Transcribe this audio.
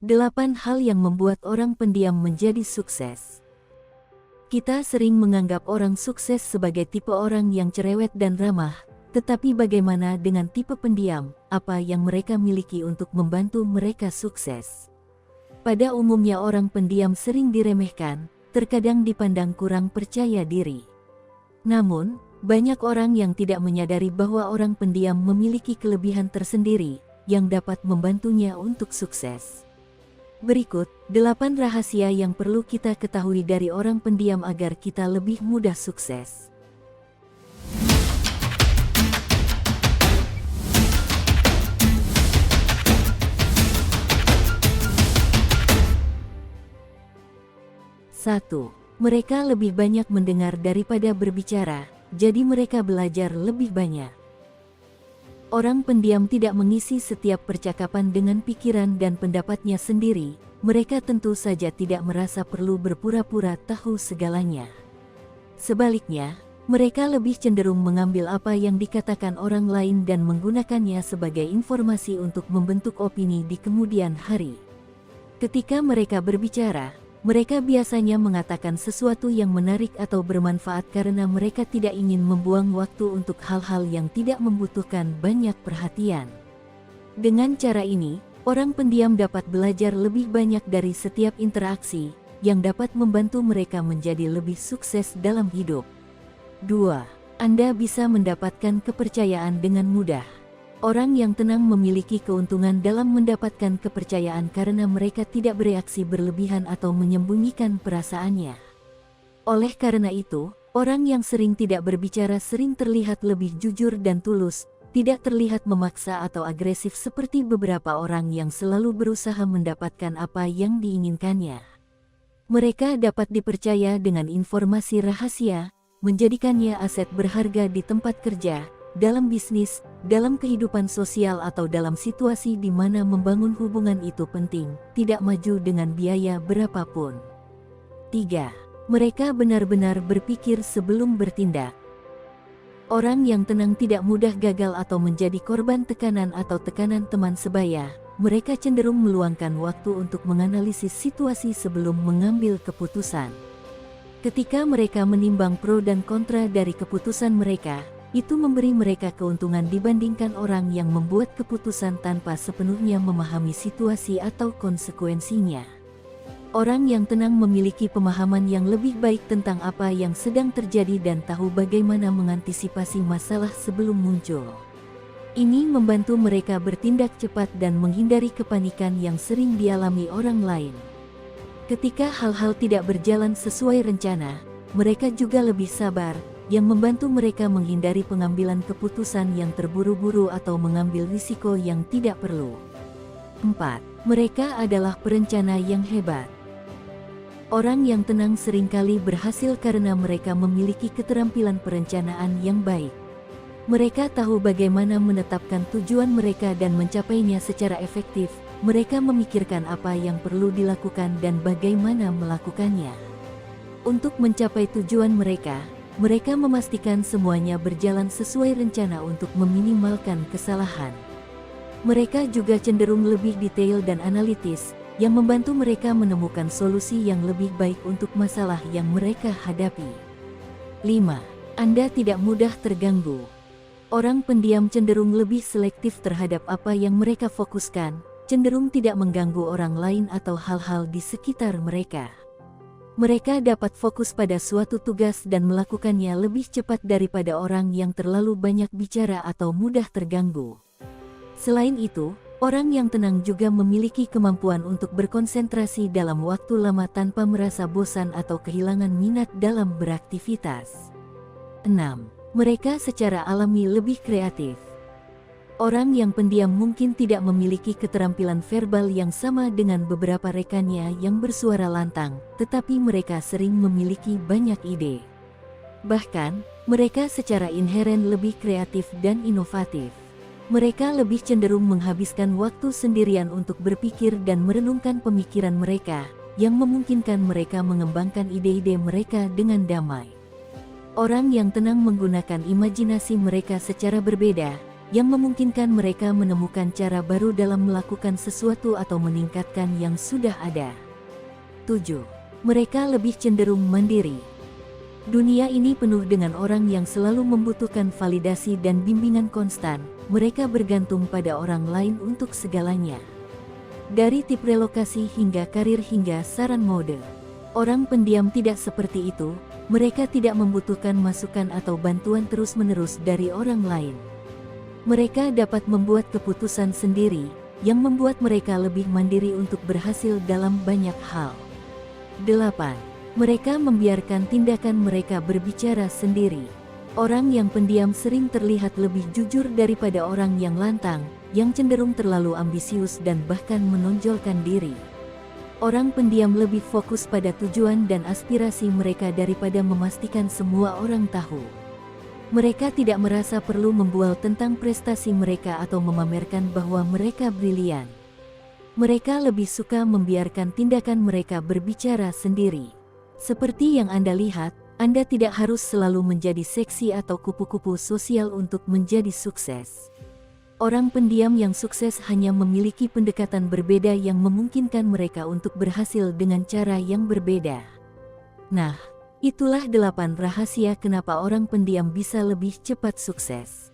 8 hal yang membuat orang pendiam menjadi sukses. Kita sering menganggap orang sukses sebagai tipe orang yang cerewet dan ramah, tetapi bagaimana dengan tipe pendiam? Apa yang mereka miliki untuk membantu mereka sukses? Pada umumnya orang pendiam sering diremehkan, terkadang dipandang kurang percaya diri. Namun, banyak orang yang tidak menyadari bahwa orang pendiam memiliki kelebihan tersendiri yang dapat membantunya untuk sukses. Berikut 8 rahasia yang perlu kita ketahui dari orang pendiam agar kita lebih mudah sukses. Satu, mereka lebih banyak mendengar daripada berbicara, jadi mereka belajar lebih banyak. Orang pendiam tidak mengisi setiap percakapan dengan pikiran dan pendapatnya sendiri, mereka tentu saja tidak merasa perlu berpura-pura tahu segalanya. Sebaliknya, mereka lebih cenderung mengambil apa yang dikatakan orang lain dan menggunakannya sebagai informasi untuk membentuk opini di kemudian hari. Ketika mereka berbicara, mereka biasanya mengatakan sesuatu yang menarik atau bermanfaat karena mereka tidak ingin membuang waktu untuk hal-hal yang tidak membutuhkan banyak perhatian. Dengan cara ini, orang pendiam dapat belajar lebih banyak dari setiap interaksi, yang dapat membantu mereka menjadi lebih sukses dalam hidup. 2. Anda bisa mendapatkan kepercayaan dengan mudah. Orang yang tenang memiliki keuntungan dalam mendapatkan kepercayaan karena mereka tidak bereaksi berlebihan atau menyembunyikan perasaannya. Oleh karena itu, orang yang sering tidak berbicara sering terlihat lebih jujur dan tulus, tidak terlihat memaksa atau agresif seperti beberapa orang yang selalu berusaha mendapatkan apa yang diinginkannya. Mereka dapat dipercaya dengan informasi rahasia, menjadikannya aset berharga di tempat kerja, dalam bisnis, dalam kehidupan sosial atau dalam situasi di mana membangun hubungan itu penting, tidak maju dengan biaya berapapun. 3. Mereka benar-benar berpikir sebelum bertindak. Orang yang tenang tidak mudah gagal atau menjadi korban tekanan atau tekanan teman sebaya. Mereka cenderung meluangkan waktu untuk menganalisis situasi sebelum mengambil keputusan. Ketika mereka menimbang pro dan kontra dari keputusan mereka, itu memberi mereka keuntungan dibandingkan orang yang membuat keputusan tanpa sepenuhnya memahami situasi atau konsekuensinya. Orang yang tenang memiliki pemahaman yang lebih baik tentang apa yang sedang terjadi dan tahu bagaimana mengantisipasi masalah sebelum muncul. Ini membantu mereka bertindak cepat dan menghindari kepanikan yang sering dialami orang lain. Ketika hal-hal tidak berjalan sesuai rencana, mereka juga lebih sabar, yang membantu mereka menghindari pengambilan keputusan yang terburu-buru atau mengambil risiko yang tidak perlu. 4. Mereka adalah perencana yang hebat. Orang yang tenang seringkali berhasil karena mereka memiliki keterampilan perencanaan yang baik. Mereka tahu bagaimana menetapkan tujuan mereka dan mencapainya secara efektif. Mereka memikirkan apa yang perlu dilakukan dan bagaimana melakukannya. Untuk mencapai tujuan mereka memastikan semuanya berjalan sesuai rencana untuk meminimalkan kesalahan. Mereka juga cenderung lebih detail dan analitis, yang membantu mereka menemukan solusi yang lebih baik untuk masalah yang mereka hadapi. 5. Anda tidak mudah terganggu. Orang pendiam cenderung lebih selektif terhadap apa yang mereka fokuskan, cenderung tidak mengganggu orang lain atau hal-hal di sekitar mereka. Mereka dapat fokus pada suatu tugas dan melakukannya lebih cepat daripada orang yang terlalu banyak bicara atau mudah terganggu. Selain itu, orang yang tenang juga memiliki kemampuan untuk berkonsentrasi dalam waktu lama tanpa merasa bosan atau kehilangan minat dalam beraktivitas. 6. Mereka secara alami lebih kreatif. Orang yang pendiam mungkin tidak memiliki keterampilan verbal yang sama dengan beberapa rekannya yang bersuara lantang, tetapi mereka sering memiliki banyak ide. Bahkan, mereka secara inheren lebih kreatif dan inovatif. Mereka lebih cenderung menghabiskan waktu sendirian untuk berpikir dan merenungkan pemikiran mereka, yang memungkinkan mereka mengembangkan ide-ide mereka dengan damai. Orang yang tenang menggunakan imajinasi mereka secara berbeda, yang memungkinkan mereka menemukan cara baru dalam melakukan sesuatu atau meningkatkan yang sudah ada. 7. Mereka lebih cenderung mandiri. Dunia ini penuh dengan orang yang selalu membutuhkan validasi dan bimbingan konstan. Mereka bergantung pada orang lain untuk segalanya. Dari tip relokasi hingga karir hingga saran mode. Orang pendiam tidak seperti itu, mereka tidak membutuhkan masukan atau bantuan terus-menerus dari orang lain. Mereka dapat membuat keputusan sendiri, yang membuat mereka lebih mandiri untuk berhasil dalam banyak hal. 8. Mereka membiarkan tindakan mereka berbicara sendiri. Orang yang pendiam sering terlihat lebih jujur daripada orang yang lantang, yang cenderung terlalu ambisius dan bahkan menonjolkan diri. Orang pendiam lebih fokus pada tujuan dan aspirasi mereka daripada memastikan semua orang tahu. Mereka tidak merasa perlu membual tentang prestasi mereka atau memamerkan bahwa mereka brilian. Mereka lebih suka membiarkan tindakan mereka berbicara sendiri. Seperti yang Anda lihat, Anda tidak harus selalu menjadi seksi atau kupu-kupu sosial untuk menjadi sukses. Orang pendiam yang sukses hanya memiliki pendekatan berbeda yang memungkinkan mereka untuk berhasil dengan cara yang berbeda. Nah, itulah 8 rahasia kenapa orang pendiam bisa lebih cepat sukses.